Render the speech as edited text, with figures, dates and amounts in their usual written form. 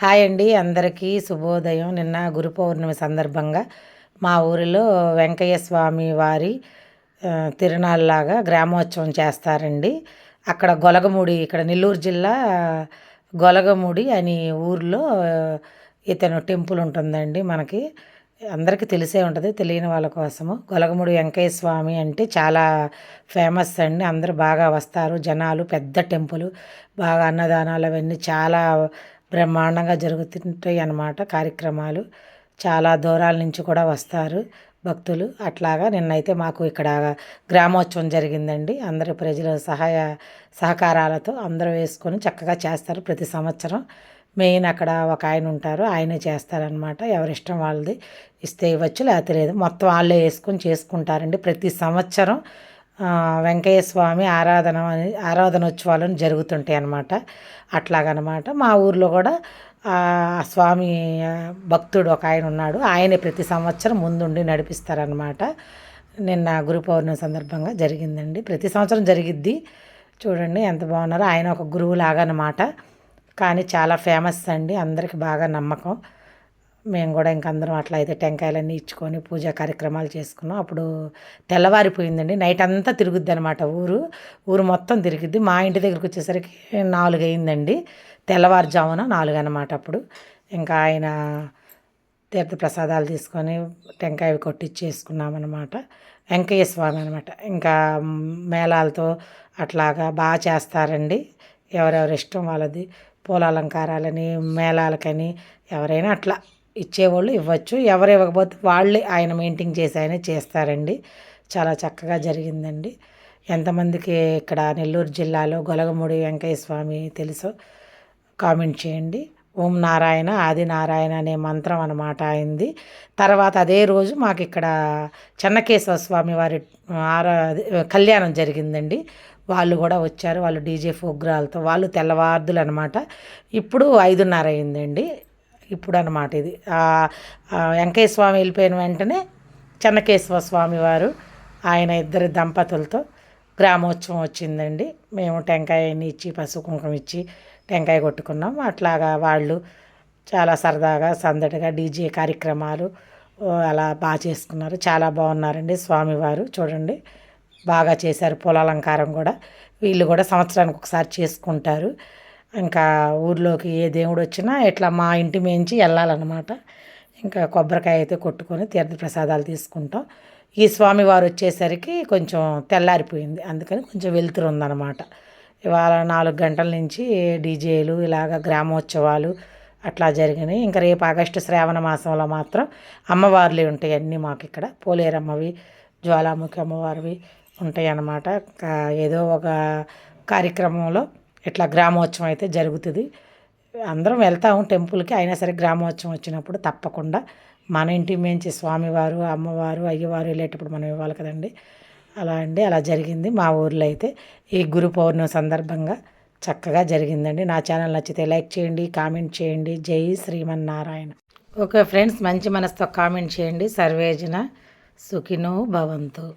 Hi అండి, అందరికీ శుభోదయం. నిన్న గురు పౌర్ణమి సందర్భంగా మా ఊరిలో వెంకయ్య స్వామి వారి తిరునాళ్ళలాగా గ్రామోత్సవం చేస్తారండి. అక్కడ గొలగముడి, ఇక్కడ నెల్లూరు జిల్లా గొలగముడి అని ఊర్లో ఇతను టెంపుల్ ఉంటుందండి. మనకి అందరికీ తెలిసే ఉంటుంది, తెలియని వాళ్ళ కోసము. గొలగముడి వెంకయ్య స్వామి అంటే చాలా ఫేమస్ అండి. అందరూ బాగా వస్తారు జనాలు. పెద్ద టెంపుల్, బాగా అన్నదానాలు అవన్నీ చాలా బ్రహ్మాండంగా జరుగుతుంటాయి అన్నమాట కార్యక్రమాలు. చాలా దూరాల నుంచి కూడా వస్తారు భక్తులు. అట్లాగా నిన్నైతే మాకు ఇక్కడ గ్రామోత్సవం జరిగిందండి. అందరి ప్రజల సహకారాలతో అందరూ వేసుకొని చక్కగా చేస్తారు ప్రతి సంవత్సరం. మెయిన్ అక్కడ ఒక ఆయన ఉంటారు, ఆయనే చేస్తారనమాట. ఎవరిష్టం వాళ్ళది, ఇస్తే ఇవ్వచ్చు లేకపోతే లేదు. మొత్తం వాళ్ళే వేసుకొని చేసుకుంటారండి ప్రతి సంవత్సరం. వెంకయ్య స్వామి ఆరాధనోత్సవాలను జరుగుతుంటాయి అన్నమాట. అట్లాగనమాట మా ఊర్లో కూడా స్వామి భక్తుడు ఒక ఆయన ఉన్నాడు. ఆయనే ప్రతి సంవత్సరం ముందుండి నడిపిస్తారనమాట. నిన్న గురు పౌర్ణమి సందర్భంగా జరిగిందండి. ప్రతి సంవత్సరం జరిగిద్ది. చూడండి ఎంత బాగున్నారో. ఆయన ఒక గురువు లాగా అనమాట. కానీ చాలా ఫేమస్ అండి, అందరికి బాగా నమ్మకం. మేము కూడా ఇంక అందరం అట్లా అయితే టెంకాయలన్నీ ఇచ్చుకొని పూజా కార్యక్రమాలు చేసుకున్నాం. అప్పుడు తెల్లవారిపోయిందండి. నైట్ అంతా తిరుగుద్ది అనమాట ఊరు మొత్తం తిరిగిద్ది. మా ఇంటి దగ్గరికి వచ్చేసరికి 4 అయిందండి. తెల్లవారుజామున 4 అనమాట. అప్పుడు ఇంకా ఆయన తీర్థ ప్రసాదాలు తీసుకొని టెంకాయ కొట్టిచ్చేసుకున్నామన్నమాట. వెంకయ్య స్వామి అనమాట. ఇంకా మేళాలతో అట్లాగా బాగా చేస్తారండి. ఎవరెవరి ఇష్టం వాళ్ళది. పూల అలంకారాలని, మేళాలకని ఎవరైనా అట్లా ఇచ్చేవాళ్ళు ఇవ్వచ్చు. ఎవరు ఇవ్వకపోతే వాళ్ళే ఆయన మెయింటైన్ చేసి ఆయన చేస్తారండి. చాలా చక్కగా జరిగిందండి. ఎంతమందికి ఇక్కడ నెల్లూరు జిల్లాలో గొలగముడి వెంకయ్య స్వామి తెలుసో కామెంట్ చేయండి. ఓం నారాయణ ఆది నారాయణ అనే మంత్రం అన్నమాట ఆయనది. తర్వాత అదే రోజు మాకు ఇక్కడ చెన్నకేశవ స్వామి వారి కళ్యాణం జరిగిందండి. వాళ్ళు కూడా వచ్చారు. వాళ్ళు డీజే ప్రోగ్రాలతో, వాళ్ళు తెల్లవార్దులు అనమాట. ఇప్పుడు 5:30 అయిందండి. ఇప్పుడు అనమాట ఇది. వెంకయ్య స్వామి వెళ్ళిపోయిన వెంటనే చెన్నకేశవ స్వామి వారు ఆయన ఇద్దరు దంపతులతో గ్రామోత్సవం వచ్చిందండి. మేము టెంకాయని ఇచ్చి పసుపు కుంకుమ ఇచ్చి టెంకాయ కొట్టుకున్నాం. అట్లాగా వాళ్ళు చాలా సరదాగా సందడిగా డీజే కార్యక్రమాలు అలా బాగా చేసుకున్నారు. చాలా బాగున్నారండి స్వామివారు. చూడండి బాగా చేశారు. పూల అలంకారం కూడా వీళ్ళు కూడా సంవత్సరానికి ఒకసారి చేసుకుంటారు. ఇంకా ఊర్లోకి ఏ దేవుడు వచ్చినా ఇట్లా మా ఇంటి మేంచి వెళ్ళాలన్నమాట. ఇంకా కొబ్బరికాయ అయితే కొట్టుకొని తీర్థ ప్రసాదాలు తీసుకుంటాం. ఈ స్వామివారు వచ్చేసరికి కొంచెం తెల్లారిపోయింది, అందుకని కొంచెం వెలుతురు ఉందన్నమాట. ఇవాళ 4 గంటల నుంచి డీజేలు ఇలాగ గ్రామోత్సవాలు అట్లా జరిగినాయి. ఇంకా రేపు ఆగస్టు శ్రావణ మాసంలో మాత్రం అమ్మవార్లు ఉంటాయి అన్నీ మాకు ఇక్కడ. పోలేరమ్మవి, జ్వాలాముఖి అమ్మవారివి ఉంటాయి అన్నమాట. ఏదో ఒక కార్యక్రమంలో ఇట్లా గ్రామోత్సవం అయితే జరుగుతుంది. అందరం వెళ్తాము టెంపుల్కి. అయినా సరే గ్రామోత్సవం వచ్చినప్పుడు తప్పకుండా మన ఇంటి మించి స్వామివారు, అమ్మవారు, అయ్యవారు వెళ్ళేటప్పుడు మనం ఇవ్వాలి కదండి. అలా అండి, అలా జరిగింది మా ఊర్లో అయితే. ఈ గురు పౌర్ణమి సందర్భంగా చక్కగా జరిగిందండి. నా ఛానల్ నచ్చితే లైక్ చేయండి, కామెంట్ చేయండి. జై శ్రీమన్నారాయణ. ఓకే ఫ్రెండ్స్, మంచి మనసుతో కామెంట్ చేయండి. సర్వేజన సుఖినో భవంతు.